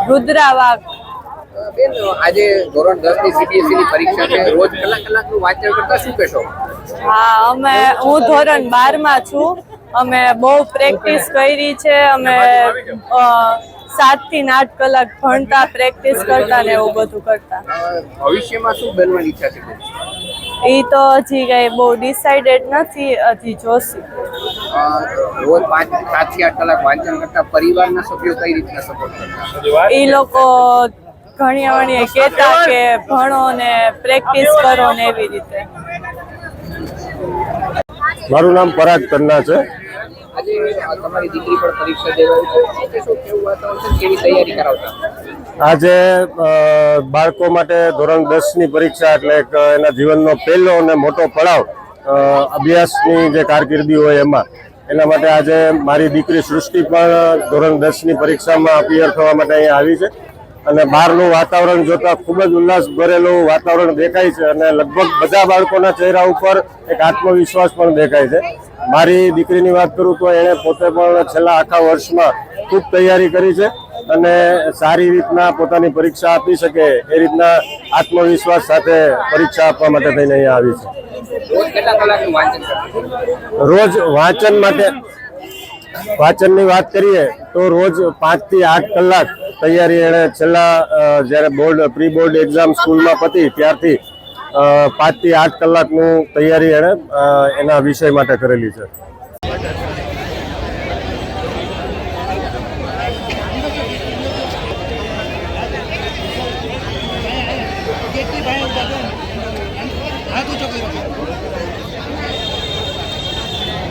રુદ્રાવાગ. બેન, આજે ધોરણ 10 ની સીબીએસઈ ની પરીક્ષા છે. રોજ કલાકનું વાંચન કરતા શું કહેશો? હા, હું ધોરણ 12 માં છું. અમે બહુ પ્રેક્ટિસ કરી છે. અમે 7 થી 8 કલાક ભણતા, પ્રેક્ટિસ કરતા ને એવું બધું કરતા. ભવિષ્યમાં શું બનવાની ઈચ્છા છે? એ તો હજી કઈ બહુ ડિસાઇડેડ નથી, હજી જોશું. રોજ 5 થી 8 કલાક વાંચન કરતા પરિવારના સભ્યો કઈ રીતના સપોર્ટ કરતા? એ લોકો ઘણી કહેતા કે ભણો ને પ્રેક્ટિસ કરો ને એવી રીતે. મારું નામ પરાગ કન્ના છે. આજે તમારી દીકરી પણ પરીક્ષા દેવાની છે, શું કેવું વાતાવરણ છે, કેવી તૈયારી કરાવતા? આજે બાળકો માટે ધોરણ 10 ની પરીક્ષા એટલે એના જીવનનો પહેલો અને મોટો પડાવ અભ્યાસની જે કારકિર્દી હોય એમાં, એના માટે આજે મારી દીકરી સૃષ્ટિ પણ ધોરણ 10 ની પરીક્ષામાં અપિયર થવા માટે અહીંયા આવી છે. અને બહારનું વાતાવરણ જોતા ખૂબ જ ઉલ્લાસ ભરેલું વાતાવરણ દેખાય છે અને લગભગ બધા બાળકોના ચહેરા ઉપર એક આત્મવિશ્વાસ પણ દેખાય છે. મારી દીકરીની વાત કરું તો એણે પોતે પણ છેલ્લા આખા વર્ષમાં ખૂબ તૈયારી કરી છે અને સારી રીતના પોતાની પરીક્ષા આપી શકે એ રીતના આત્મવિશ્વાસ સાથે પરીક્ષા આપવા માટે થઈને અહીંયા આવી છે. રોજ કેટલા કલાકનું વાંચન કરતા? રોજ વાંચનની વાત કરીએ તો રોજ 5 થી 8 કલાક તૈયારી એણે છેલ્લા જ્યારે પ્રી બોર્ડ એક્ઝામ સ્કૂલમાં પતી ત્યારથી 5 થી 8 કલાકનું તૈયારી એણે એના વિષય માટે કરેલી છે.